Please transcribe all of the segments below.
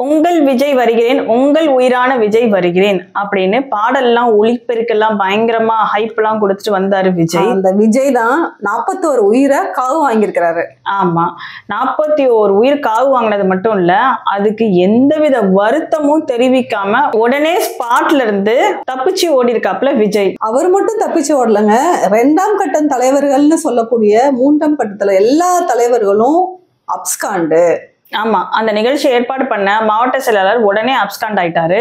உங்கள் விஜய் வருகிறேன், உங்கள் உயிரான விஜய் வருகிறேன் அப்படின்னு பாடல்லாம் ஒளிப்பெருக்கெல்லாம் பயங்கரமா ஹைப் எல்லாம் கொடுத்துட்டு வந்தாரு விஜய். அந்த விஜய் தான் 41 உயிரை காவு வாங்கியிருக்கிறாரு. ஆமா, 41 உயிர் காவு வாங்கினது மட்டும் இல்ல, அதுக்கு எந்தவித வருத்தமும் தெரிவிக்காம உடனே ஸ்பாட்ல இருந்து தப்பிச்சு ஓடி இருக்காப்ல விஜய். அவர் மட்டும் தப்பிச்சு ஓடலங்க, 2ஆம் கட்டம் தலைவர்கள்னு சொல்லக்கூடிய 3ஆம் கட்டத்துல எல்லா தலைவர்களும் அப்ஸ்காண்டு. ஆமா, அந்த நிகழ்ச்சி ஏற்பாடு பண்ண மாவட்ட செயலாளர் உடனே அப்ஸ்காண்ட் ஆயிட்டாரு.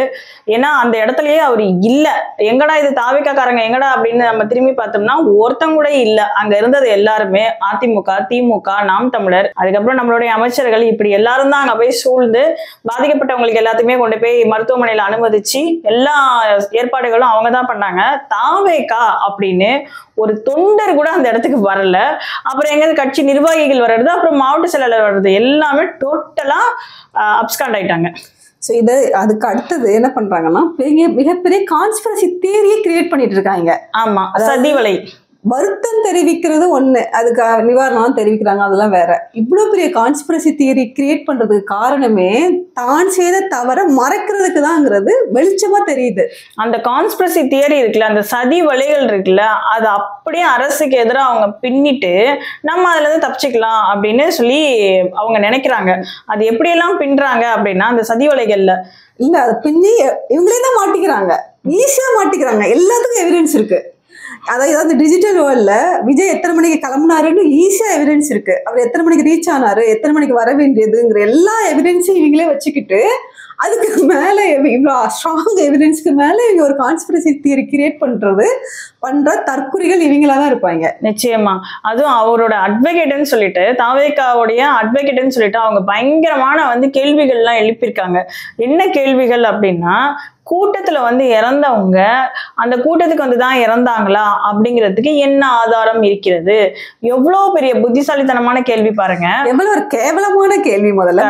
ஏன்னா அந்த இடத்துலயே அவர் இல்ல. எங்கடா இது தாவிக்காரங்க எங்கடா அப்படின்னு நம்ம திரும்பி பார்த்தோம்னா ஒருத்தங்க கூட இல்ல. அங்க இருந்தது எல்லாருமே அதிமுக, திமுக, நாம் தமிழர், அதுக்கப்புறம் நம்மளுடைய அமைச்சர்கள், இப்படி எல்லாரும் தான் அங்க போய் சூழ்ந்து பாதிக்கப்பட்டவங்களுக்கு எல்லாத்தையுமே கொண்டு போய் மருத்துவமனையில அனுமதிச்சு எல்லா ஏற்பாடுகளும் அவங்க தான் பண்ணாங்க. தாவேக்கா அப்படின்னு ஒரு தொண்டர் கூட அந்த இடத்துக்கு வரல. அப்புறம் எங்க கட்சி நிர்வாகிகள் வர்றது, அப்புறம் மாவட்ட செயலாளர் வர்றது, எல்லாமே டோட்டலா அப்ஸ்காண்ட் ஆயிட்டாங்க. ஸோ இதை அதுக்கு அடுத்தது என்ன பண்றாங்கன்னா மிகப்பெரிய கான்ஸ்பிரசி தியரியை கிரியேட் பண்ணிட்டு இருக்காங்க. ஆமா, சதிவலை. வருத்தம் தெரிவிக்கிறது ஒண்ணு, அதுக்கு நிவாரணம் தெரிவிக்கிறாங்க, அதெல்லாம் வேற. இவ்வளவு பெரிய கான்ஸ்பிரசி தியரி கிரியேட் பண்றதுக்கு காரணமே தான் செய்த தவற மறைக்கிறதுக்கு தான்ங்கிறது வெளிச்சமா தெரியுது. அந்த கான்ஸ்பிரசி தியரி இருக்குல்ல, அந்த சதி வலைகள் இருக்குல்ல, அது அப்படியே அரசுக்கு எதிராக அவங்க பின்னிட்டு நம்ம அதுல இருந்து தப்பிச்சுக்கலாம் அப்படின்னு சொல்லி அவங்க நினைக்கிறாங்க. அது எப்படியெல்லாம் பின்றாங்க அப்படின்னா, அந்த சதி வலைகள்ல இல்ல, அதை பின்னி இவங்களே தான் மாட்டிக்கிறாங்க, ஈஸியா மாட்டிக்கிறாங்க. எல்லாத்துக்கும் எவிடன்ஸ் இருக்கு. அதாவது அந்த டிஜிட்டல் வேர்ல்ட்ல விஜய் எத்தனை மணிக்கு கிளம்புனாருன்னு ஈஸியா எவிடன்ஸ் இருக்கு. அவர் எத்தனை மணிக்கு ரீச் ஆனாரு, எத்தனை மணிக்கு வர வேண்டியதுங்கிற எல்லா எவிடன்ஸையும் இவங்களே வச்சுக்கிட்டு, அதுக்கு மேல இவ்வளோ ஸ்ட்ராங் எவிடன்ஸ்க்கு மேல இவங்க ஒரு கான்ஸ்பிரசி தியரி கிரியேட் பண்ற தற்குறிகள் இவங்களா தான் இருப்பாங்க. நிச்சயமா. அதுவும் அவரோட அட்வொகேட்னு சொல்லிட்டு, தாவேக்காவுடைய அட்வொகேட்னு சொல்லிட்டு அவங்க பயங்கரமான கேள்விகள்லாம் எழுப்பியிருக்காங்க. என்ன கேள்விகள் அப்படின்னா, கூட்டத்துல இறந்தவங்க அந்த கூட்டத்துக்கு வந்துதான் இறந்தாங்களா அப்படிங்கிறதுக்கு என்ன ஆதாரம் இருக்கிறது? எவ்வளவு பெரிய புத்திசாலித்தனமான கேள்வி பாருங்க. எவ்வளவு ஒரு கேவலமான கேள்வி. முதல்ல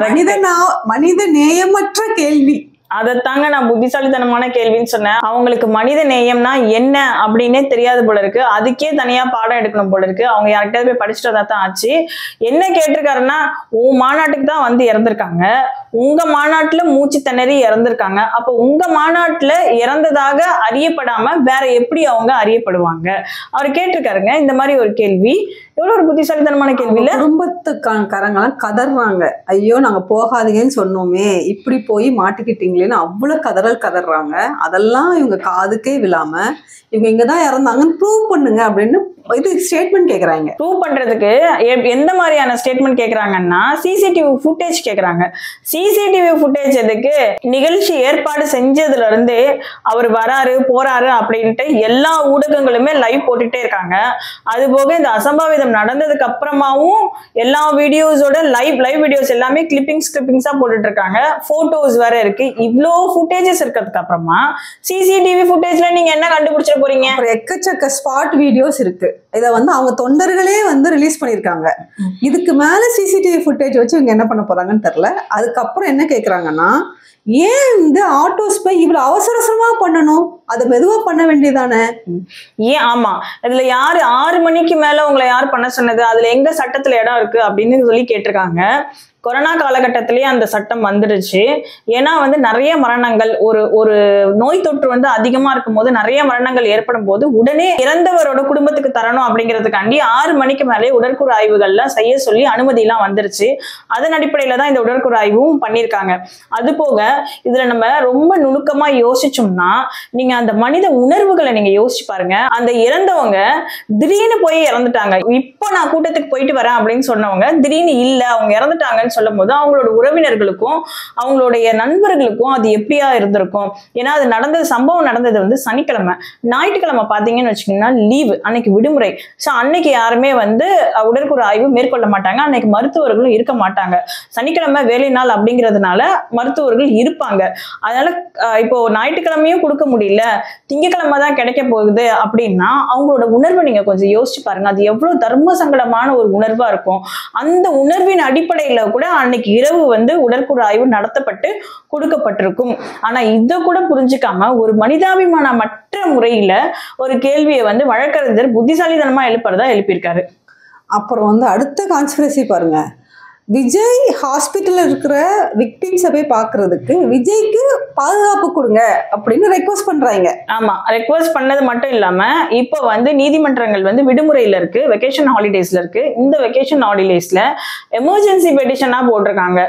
மனித நேயமற்ற கேள்வி. அதைத்தாங்க நான் புத்திசாலித்தனமான கேள்வின்னு சொன்னேன். அவங்களுக்கு மனித நேயம்னா என்ன அப்படின்னே தெரியாது போல இருக்கு. அதுக்கே தனியா பாடம் எடுக்கணும் போல இருக்கு. அவங்க யார்கிட்டயாவது போய் படிச்சுட்டு தான் ஆச்சு. என்ன கேட்டிருக்காருன்னா, உன் மாநாட்டுக்கு தான் இறந்திருக்காங்க, உங்க மாநாட்டுல மூச்சு திணறி இறந்திருக்காங்க, அப்ப உங்க மாநாட்டுல இறந்ததாக அறியப்படாம வேற எப்படி அவங்க அறியப்படுவாங்க? அவர் கேட்டிருக்காருங்க இந்த மாதிரி ஒரு கேள்வி. எவ்வளவு ஒரு புத்திசாலித்தனமான கேள்வி இல்ல? குடும்பத்துக்காரங்களாம் கதறாங்க, ஐயோ நாங்க போகாதீங்கன்னு சொன்னோமே, இப்படி போய் மாட்டிக்கிட்டீங்களேன்னு அவ்வளவு கதறாங்க. அதெல்லாம் இவங்க காதுக்கே விழாம இவங்க இங்கதான் இறந்தாங்கன்னு ப்ரூவ் பண்ணுங்க அப்படின்னு இது ஸ்டேட்மெண்ட் கேக்குறாங்க. ப்ரூவ் பண்றதுக்கு எந்த மாதிரியான ஸ்டேட்மெண்ட் கேக்குறாங்கன்னா, சிசிடிவி ஃபுட்டேஜ் கேக்குறாங்க. சிசிடிவி ஃபுட்டேஜ் எதுக்கு? நிகழ்ச்சி ஏற்பாடு செஞ்சதுல இருந்து அவர் வராரு போறாரு அப்படின்ட்டு எல்லா ஊடகங்களுமே லைவ் போட்டுட்டே இருக்காங்க. அது போக இந்த அசம்பாவிதம் நடந்ததுக்கு அப்புறமாவும் எல்லா வீடியோஸோட லைவ் வீடியோஸ் எல்லாமே கிளிப்பிங்ஸா போட்டுட்டு இருக்காங்க. போட்டோஸ் வேற இருக்கு. இவ்வளோ ஃபுட்டேஜஸ் இருக்கிறதுக்கு அப்புறமா சிசிடிவி ஃபுட்டேஜ்ல நீங்க என்ன கண்டுபிடிச்சிட போறீங்க? எக்கச்சக்க ஸ்பாட் வீடியோஸ் இருக்கு. இதை அவங்க தொண்டர்களே ரிலீஸ் பண்ணிருக்காங்க. இதுக்கு மேல சிசிடிவி ஃபுட்டேஜ் வச்சு இவங்க என்ன பண்ண போறாங்கன்னு தெரியல. அதுக்கப்புறம் என்ன கேக்குறாங்கன்னா, ஏன் இந்த ஆட்டோஸ் போய் இவ்வளவு அவசரமா பண்ணணும், அதை மெதுவா பண்ண வேண்டியதானே? ஏன்? ஆமா, இதுல யாரு 6 மணிக்கு மேல உங்களை யார் பண்ண சொன்னது? அதுல எங்க சட்டத்துல இடம் இருக்கு அப்படின்னு சொல்லி கேட்டிருக்காங்க. கொரோனா காலகட்டத்திலேயே அந்த சட்டம் வந்துடுச்சு. ஏன்னா நிறைய மரணங்கள், ஒரு நோய் தொற்று அதிகமா இருக்கும் போது நிறைய மரணங்கள் ஏற்படும் போது உடனே இறந்தவரோட குடும்பத்துக்கு தரணும் அப்படிங்கிறதுக்காண்டி 6 மணிக்கு மேலே உடற்கூறு ஆய்வுகள்லாம் செய்ய சொல்லி அனுமதி எல்லாம் வந்துருச்சு. அதன் அடிப்படையில தான் இந்த உடற்கூறு ஆய்வும் பண்ணியிருக்காங்க. அது போக இதுல நம்ம ரொம்ப நுணுக்கமா யோசிச்சோம்னா, நீங்க அந்த மனித உணர்வுகளை நீங்க யோசிச்சு பாருங்க. அந்த இறந்தவங்க திடீர்னு போய் இறந்துட்டாங்க. இப்போ நான் கூட்டத்துக்கு போயிட்டு வரேன் அப்படின்னு சொன்னவங்க திடீர்னு இல்ல அவங்க இறந்துட்டாங்கன்னு சொல்லும் போது அவங்களோட உறவினர்களுக்கும் அவங்களுடைய நண்பர்களுக்கும் அது எப்படியா இருந்திருக்கும்? ஏன்னா அது சம்பவம் நடந்தது சனிக்கிழமை. ஞாயிற்றுக்கிழமை பாத்தீங்கன்னு வச்சுக்கீங்கன்னா லீவு, அன்னைக்கு விடுமுறை. சோ அன்னைக்கு யாருமே உடற்கூறு ஆய்வு மேற்கொள்ள மாட்டாங்க. அன்னைக்கு மருத்துவர்களும் இருக்க மாட்டாங்க. சனிக்கிழமை வேலை நாள் அப்படிங்கிறதுனால மருத்துவர்கள் இருப்பாங்க. அதனால இப்போ ஞாயிற்றுக்கிழமையும் கொடுக்க முடியல, திங்கக்கிழமை தான் கிடைக்க போகுது அப்படின்னா அவங்களோட உணர்வை நீங்க கொஞ்சம் யோசிச்சு பாருங்க. அது எவ்வளவு தர்ம சங்கடமான ஒரு உணர்வா இருக்கும். அந்த உணர்வின் அடிப்படையில கூட அன்னைக்கு இரவு உடற்கூறு ஆய்வு நடத்தப்பட்டு கொடுக்கப்பட்டிருக்கும். ஆனா இதை கூட புரிஞ்சுக்காம ஒரு மனிதாபிமானமற்ற முறையில ஒரு கேள்வியை வழக்கறிஞர் புத்திசாலித்தனமா எழுப்புறதா எழுப்பியிருக்காரு. அப்புறம் அடுத்த கான்ஸ்பிரசி பாருங்க, விஜய் ஹாஸ்பிட்டல்ல இருக்கிற விக்டிம்ஸை போய் பார்க்கறதுக்கு விஜய்க்கு பாதுகாப்பு கொடுங்க அப்படின்னு ரெக்வஸ்ட் பண்றாங்க. ஆமா, ரெக்வஸ்ட் பண்ணது மட்டும் இல்லாம இப்போ வந்து நீதிமன்றங்கள் வந்து விடுமுறையில இருக்கு, வெக்கேஷன் ஹாலிடேஸ்ல இருக்கு. இந்த வெக்கேஷன் ஹாலிடேஸ்ல எமர்ஜென்சி பெட்டிஷனா போட்டிருக்காங்க.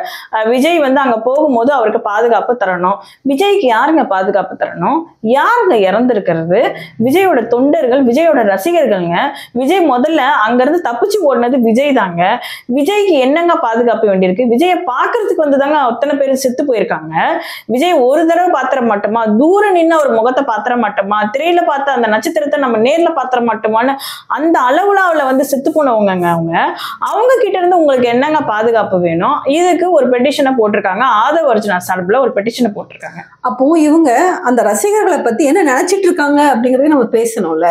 விஜய் வந்து அங்க போகும்போது அவருக்கு பாதுகாப்பு தரணும். விஜய்க்கு யாருங்க பாதுகாப்பு தரணும்? யாருங்க இறந்திருக்கிறது? விஜயோட தொண்டர்கள், விஜயோட ரசிகர்கள்ங்க. விஜய் முதல்ல அங்க இருந்து தப்பிச்சு ஓடினது விஜய் தாங்க. விஜய்க்கு என்னங்க பாதுகாப்பு வேண்டியிருக்கு? விஜயை பாக்குறதுக்கு வந்துதாங்க அத்தனை பேர் செத்து போயிருக்காங்க. விஜய் ஒரு தடவை பாத்திர மாட்டோமா? தூரம் நின்று அவர் முகத்தை பாத்திர மாட்டோமா? திரையில பார்த்த அந்த நட்சத்திரத்தை நம்ம நேர்ல பாத்திர மாட்டோமான்னு அந்த அளவுல அவளை வந்து செத்து போனவங்க. அவங்க கிட்ட இருந்து உங்களுக்கு என்னங்க பாதுகாப்பு வேணும்? இதுக்கு ஒரு பெட்டிஷனை போட்டிருக்காங்க. ஆதவ் அர்ஜுனா சார்பில் ஒரு பெட்டிஷனை போட்டிருக்காங்க. அப்போ இவங்க அந்த ரசிகர்களை பத்தி என்ன நினைச்சிட்டு இருக்காங்க அப்படிங்கறத நம்ம பேசணும்ல.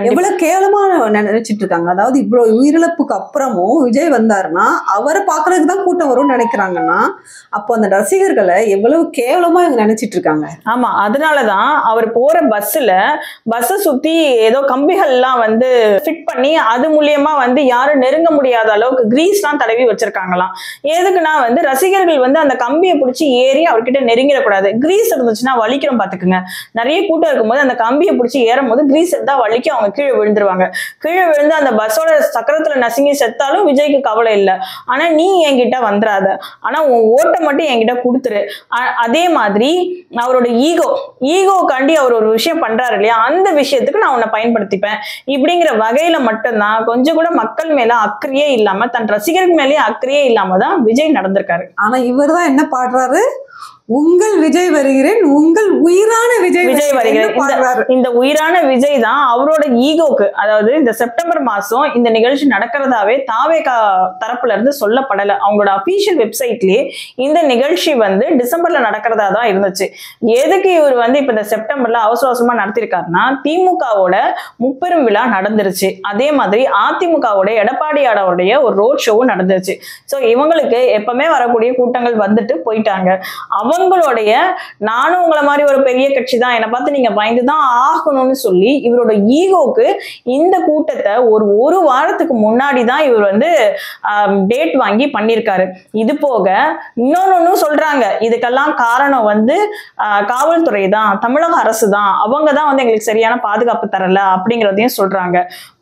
எவ்வளவு கேவலமா நினைச்சிட்டு இருக்காங்க. அதாவது இவ்வளவு உயிரிழப்புக்கு அப்புறமும் விஜய் வந்தாருன்னா அவரை பாக்குறதுக்கு தான் கூட்டம் வரும்னு நினைக்கிறாங்கன்னா அப்போ அந்த ரசிகர்களை எவ்வளவு கேவலமா இவங்க நினைச்சிட்டு இருக்காங்க. ஆமா, அதனாலதான் அவர் போற பஸ்ஸை சுத்தி ஏதோ கம்பிகள் எல்லாம் வந்து ஃபிட் பண்ணி அது மூலியமா வந்து யாரும் நெருங்க முடியாத அளவுக்கு கிரீஸ் எல்லாம் தடவி வச்சிருக்காங்களாம். எதுக்குன்னா வந்து ரசிகர்கள் வந்து அந்த கம்பியை பிடிச்சி ஏறி அவர்கிட்ட நெருங்கிடக்கூடாது. கிரீஸ் இருந்துச்சுன்னா வலிக்கிறோம் பாத்துக்குங்க. நிறைய கூட்டம் இருக்கும்போது அந்த கம்பியை பிடிச்சி ஏறும் போது கிரீஸ் இருந்தா வலிக்கும், கீழே விழுந்துருவாங்க. கீழே விழுந்து அந்த பஸ்ஸோட சக்கரத்துல நசுங்கி செத்தாலும் விஜய்க்கு கவலை இல்லை. ஆனா நீ என்கிட்ட வந்துடாத, ஆனா உன் ஓட்டை மட்டும் என்கிட்ட கொடுத்துரு. அதே மாதிரி அவரோட ஈகோக்காண்டி அவர் ஒரு விஷயம் பண்றாரு இல்லையா, அந்த விஷயத்துக்கு நான் உன்னை பயன்படுத்திப்பேன் இப்படிங்கிற வகையில மட்டும்தான் கொஞ்சம் கூட மக்கள் மேல அக்கறையே இல்லாம, தன் ரசிகர்கள் மேலேயே அக்கறையே இல்லாம தான் விஜய் நடந்திருக்காரு. ஆனா இவர் தான் என்ன பாடுறாரு? உங்கள் விஜய் வருகிறேன், உங்கள் உயிரான விஜய் வருகிறேன். இந்த உயிரான விஜய் தான் அவரோட ஈகோக்கு, அதாவது இந்த செப்டம்பர் மாசம் இந்த நிகழ்ச்சி நடக்கிறதாவே தாவேகா தரப்புல இருந்து சொல்லப்படல. அவங்களோட அபிஷியல் வெப்சைட்லயே இந்த நிகழ்ச்சி வந்து டிசம்பர்ல நடக்கிறதா தான் இருந்துச்சு. எதுக்கு இவர் வந்து இப்ப இந்த செப்டம்பர்ல அவசரமா நடத்திருக்காருன்னா, திமுகவோட முப்பெரும் விழா நடந்துருச்சு. அதே மாதிரி அதிமுகவோட எடப்பாடியாரோடைய ஒரு ரோட் ஷோவும் நடந்துருச்சு. சோ இவங்களுக்கு எப்பவுமே வரக்கூடிய கூட்டங்கள் வந்துட்டு போயிட்டாங்க. அவங்களுடைய நானும் உங்களை மாதிரி ஒரு பெரிய கட்சி தான், என்னை பார்த்து நீங்க பயந்துதான் ஆகணும்னு சொல்லி இவரோட ஈகோக்கு இந்த கூட்டத்தை ஒரு வாரத்துக்கு முன்னாடி தான் இவர் வந்து டேட் வாங்கி பண்ணியிருக்காரு. இது போக இன்னொன்னு சொல்றாங்க, இதுக்கெல்லாம் காரணம் வந்து காவல்துறை தான், தமிழக அரசு தான், அவங்க தான் வந்து எங்களுக்கு சரியான பாதுகாப்பு தரல அப்படிங்கிறதையும் சொல்றாங்க.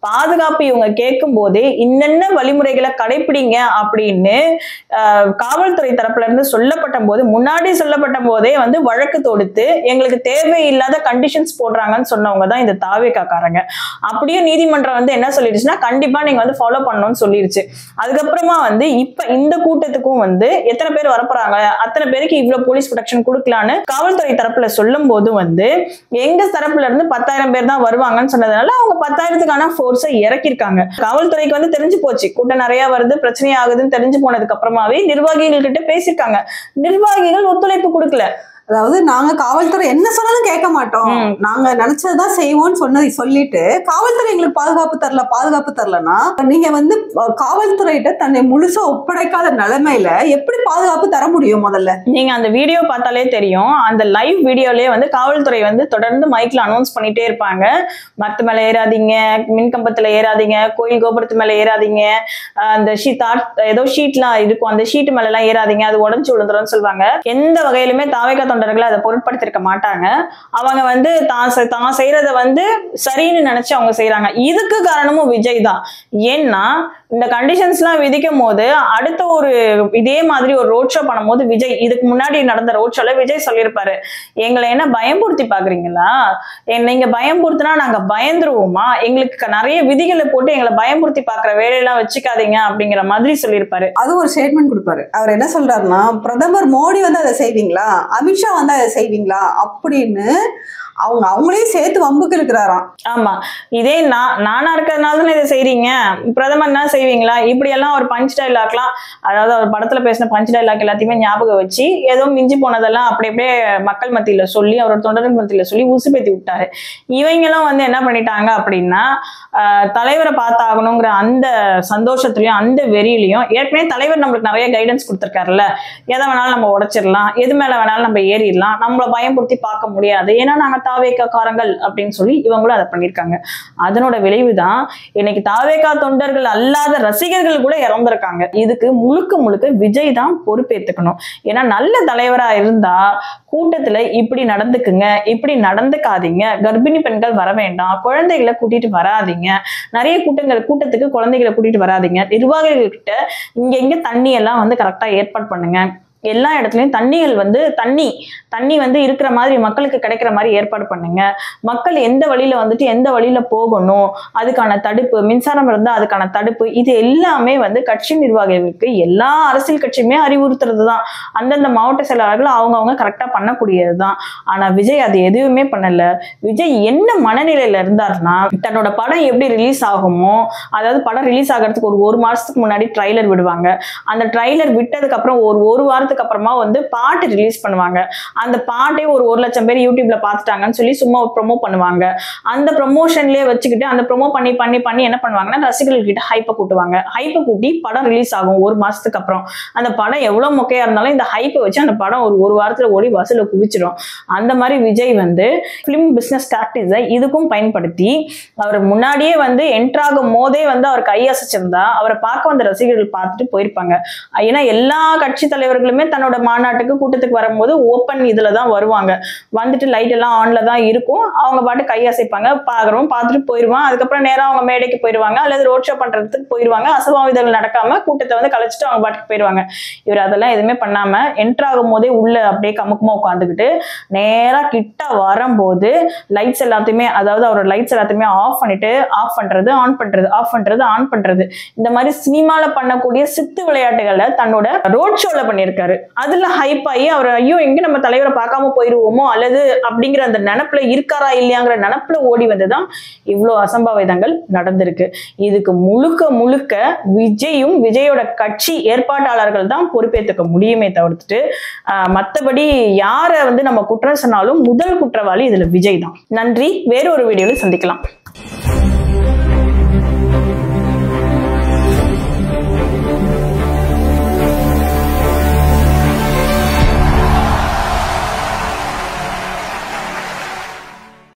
பாதுகாப்பு இவங்க கேட்கும் போதே இன்னென்ன வழிமுறைகளை கடைபிடிங்க அப்படின்னு காவல்துறை தரப்புல இருந்து சொல்லப்பட்ட போது, முன்னாடி சொல்லப்பட்ட போதே வந்து வழக்கு தொடுத்து எங்களுக்கு தேவையில்லாத கண்டிஷன்ஸ் போடுறாங்கன்னு சொன்னவங்க தான் இந்த தாவேகாக்காரங்க. அப்படியே நீதிமன்றம் வந்து என்ன சொல்லிடுச்சுன்னா, கண்டிப்பா நீங்க வந்து ஃபாலோ பண்ணணும்னு சொல்லிருச்சு. அதுக்கப்புறமா வந்து இப்ப இந்த கூட்டத்துக்கும் வந்து எத்தனை பேர் வரப்போறாங்க, அத்தனை பேருக்கு இவ்வளவு போலீஸ் ப்ரொடெக்ஷன் கொடுக்கலான்னு காவல்துறை தரப்புல சொல்லும் போது வந்து எங்க தரப்புல இருந்து 10,000 பேர் தான் வருவாங்கன்னு சொன்னதுனால அவங்க 10,000க்கான போர்ஸை இறக்கிருக்காங்க. காவல்துறைக்கு வந்து தெரிஞ்சு போச்சு கூட்டம் நிறைய வருது, பிரச்சனை ஆகுதுன்னு தெரிஞ்சு போனதுக்கு அப்புறமாவே நிர்வாகிகள் கிட்ட பேசியிருக்காங்க. நிர்வாகிகள் ஒத்துழைப்பு கொடுக்கல. அதாவது நாங்க காவல்துறை என்ன சொன்னாலும் கேட்க மாட்டோம், நாங்க நினைச்சதுதான் செய்வோம்னு சொல்லிட்டு காவல்துறை எங்களுக்கு பாதுகாப்பு தரலன்னா நீங்க வந்து காவல்துறையிட்ட தன்னை முழுசா ஒப்படைக்காத நிலைமையில எப்படி பாதுகாப்பு தர முடியும்? முதல்ல நீங்க அந்த வீடியோ பார்த்தாலே தெரியும். அந்த லைவ் வீடியோலயே வந்து காவல்துறை வந்து தொடர்ந்து மைக்ல அனௌன்ஸ் பண்ணிட்டே இருப்பாங்க. மரத்து மேல ஏறாதீங்க, மின்கம்பத்துல ஏறாதீங்க, கோயில் கோபுரத்து மேல ஏறாதீங்க, அந்த ஏதோ ஷீட்லாம் இருக்கும், அந்த ஷீட் மேல எல்லாம் ஏறாதீங்க, அது உடஞ்சு விழுந்துரும் சொல்லுவாங்க. எந்த வகையிலுமே தாவேகா தொண்டர்களை அதை பொருட்படுத்திருக்க மாட்டாங்க. அவங்க வந்து தான் செய்யறத வந்து சரின்னு நினைச்சு அவங்க செய்யறாங்க. இதுக்கு காரணமும் விஜய் தான். ஏன்னா இந்த கண்டிஷன்ஸ் எல்லாம் விதிக்கும் போது அடுத்த ஒரு இதே மாதிரி ஒரு ரோட் ஷோ பண்ணும் போது விஜய், இதுக்கு முன்னாடி நடந்த ரோட் ஷோல விஜய் சொல்லியிருப்பாரு, எங்களை என்ன பயம்படுத்தி பாக்குறீங்களா, நீங்க பயம்படுத்தினா நாங்க பயந்துருவோமா, எங்களுக்கு நிறைய விதிகளை போட்டு எங்களை பயம்படுத்தி பாக்குற வேலையெல்லாம் வச்சுக்காதீங்க அப்படிங்கிற மாதிரி சொல்லியிருப்பாரு. அது ஒரு ஸ்டேட்மெண்ட் கொடுப்பாரு. அவர் என்ன சொல்றாருன்னா, பிரதமர் மோடி வந்து அதை செய்வீங்களா, அமித்ஷா வந்து அதை செய்வீங்களா அப்படின்னு அவங்களையும் சேர்த்து வம்புக்கு இருக்கிறாராம். ஆமா, இதே நானா இருக்கிறதுனால தானே இதை செய்றீங்க, பிரதமர் தான் செய்வீங்களா, இப்படி எல்லாம் ஒரு பஞ்ச் டைலாக்லாம், அதாவது ஒரு படத்துல பேசின பஞ்ச் டைலாக் எல்லாத்தையுமே ஞாபகம் வச்சு ஏதோ மிஞ்சி போனதெல்லாம் அப்படி அப்படியே மக்கள் மத்தியில சொல்லி, அவரோட தொண்டர்கள் மத்தியில சொல்லி உசுப்பேத்தி விட்டாரு. இவங்களும் வந்து என்ன பண்ணிட்டாங்க அப்படின்னா, தலைவரை பார்த்தாகணுங்கிற அந்த சந்தோஷத்துலயும் அந்த வெறியிலையும், ஏற்கனவே தலைவர் நம்மளுக்கு நிறைய கைடன்ஸ் கொடுத்துருக்காருல்ல, எதை வேணாலும் நம்ம உடைச்சிடலாம், எது மேல வேணாலும் நம்ம ஏறிடலாம், நம்மள பயம்படுத்தி பார்க்க முடியாது, ஏன்னா நாங்க தாவேகா காரங்கள் அப்படின்னு சொல்லி இவங்களும் அதை பண்ணியிருக்காங்க. அதனோட விளைவுதான் இன்னைக்கு தாவேகா தொண்டர்கள் அல்லாத ரசிகர்கள் கூட இறந்திருக்காங்க. இதுக்கு முழுக்க முழுக்க விஜய் தான் பொறுப்பேற்றுக்கணும். ஏன்னா நல்ல தலைவரா இருந்தா கூட்டத்துல இப்படி நடந்துக்குங்க, இப்படி நடந்துக்காதீங்க, கர்ப்பிணி பெண்கள் வர வேண்டாம், குழந்தைகளை கூட்டிட்டு வராதீங்க, நிறைய கூட்டத்துக்கு குழந்தைகளை கூட்டிட்டு வராதீங்க, நிர்வாகிகள் கிட்ட இங்க தண்ணி எல்லாம் வந்து கரெக்டா ஏற்பாடு பண்ணுங்க, எல்லா இடத்துலயும் தண்ணி வந்து இருக்கிற மாதிரி மக்களுக்கு கிடைக்கிற மாதிரி ஏற்பாடு பண்ணுங்க, மக்கள் எந்த வழியில வந்துட்டு எந்த வழியில போகணும் அதுக்கான தடுப்பு, மின்சாரம் இருந்தா அதுக்கான தடுப்பு, இது எல்லாமே வந்து கட்சி நிர்வாகிகளுக்கு எல்லா அரசியல் கட்சியுமே அறிவுறுத்துறது தான். அந்தந்த மாவட்ட செயலாளர்கள் அவங்கவுங்க கரெக்டா பண்ணக்கூடியதுதான். ஆனா விஜய் அது எதுவுமே பண்ணல. விஜய் என்ன மனநிலையில இருந்தாருன்னா, தன்னோட படம் எப்படி ரிலீஸ் ஆகுமோ, அதாவது படம் ரிலீஸ் ஆகிறதுக்கு ஒரு மாசத்துக்கு முன்னாடி ட்ரைலர் விடுவாங்க. அந்த ட்ரைலர் விட்டதுக்கு அப்புறம் ஒரு வாரத்துக்கு அப்புறமா வந்து பாட்டு ரிலீஸ் பண்ணுவாங்க. அந்த பாட்டே 1,00,000 பேர் யூடியூப்ல பார்த்துட்டாங்கன்னு சொல்லி சும்மா ப்ரொமோ பண்ணுவாங்க. அந்த ப்ரொமோஷன்லயே வச்சுக்கிட்டு அந்த ப்ரொமோ பண்ணி என்ன பண்ணுவாங்கன்னா, ரசிகர்கள் கிட்ட ஹைப்பை கூட்டுவாங்க. ஹைப்பை கூட்டி படம் ரிலீஸ் ஆகும் ஒரு மாசத்துக்கு அப்புறம். அந்த படம் எவ்வளவு மொக்கையா இருந்தாலும் இந்த ஹைப்பை வச்சு அந்த படம் ஒரு வாரத்துல ஓடி வசூல குவிச்சிடும். அந்த மாதிரி விஜய் வந்து பிலிம் பிசினஸ் டாக்டிக்ஸை இதுக்கும் பயன்படுத்தி அவர் முன்னாடியே வந்து என்ட்ராகும் போதே வந்து அவர் கையசைச்சிருந்தா அவரை பார்க்க வந்த ரசிகர்கள் பார்த்துட்டு போயிருப்பாங்க. ஏன்னா எல்லா கட்சி தலைவர்களுமே தன்னோட மாநாட்டுக்கு கூட்டத்துக்கு வரும்போது ஓப்பன் இதுல தான் வருவாங்க. வந்துட்டு லைட் எல்லாம் ஆன்ல தான் இருக்கும். அவங்க பாட்டு கையசைப்பாங்க, பாக்குறோம், பார்த்துட்டு போயிருவாங்க. அதுக்கப்புறம் நேரம் அவங்க மேடைக்கு போயிருவாங்க அல்லது ரோட் ஷோ பண்றதுக்கு போயிருவாங்க. அசம்பாவிதங்கள் நடக்காம கூட்டத்தை வந்து கலைச்சிட்டு அவங்க பாட்டுக்கு போயிருவாங்க. இவர் அதெல்லாம் எதுவுமே பண்ணாம என்ட்ராகும் போதே உள்ள அப்படியே கமுக்கமா உட்காந்துக்கிட்டு நேரா கிட்ட வரும்போது லைட்ஸ் எல்லாத்தையுமே, அதாவது அவரோட லைட்ஸ் எல்லாத்தையுமே ஆஃப் பண்ணிட்டு ஆஃப் பண்றது ஆன் பண்றது, ஆஃப் பண்றது ஆன் பண்றது, இந்த மாதிரி சினிமால பண்ணக்கூடிய சித்து விளையாட்டுகளை தன்னோட ரோட் ஷோல பண்ணியிருக்காரு. அதுல ஹைப் ஆகி அவர் ஐயோ எங்க நம்ம தலைவரை பார்க்காம போயிருவோமோ அல்லது அப்படிங்கிற அந்த நினைப்புல இருக்காரா இல்லையாங்கிற நினைப்புல ஓடி வந்துதான் இவ்வளவு அசம்பாவிதங்கள் நடந்திருக்கு. இதுக்கு முழுக்க விஜயும் விஜயோட கட்சி ஏற்பாட்டாளர்கள் தான் பொறுப்பேற்றுக்க முடியுமே தவிர்த்துட்டு மற்றபடி யாரை வந்து நம்ம குற்றம் சொன்னாலும் முதல் குற்றவாளி இதுல விஜய் தான். நன்றி. வேறொரு வீடியோவில் சந்திக்கலாம்.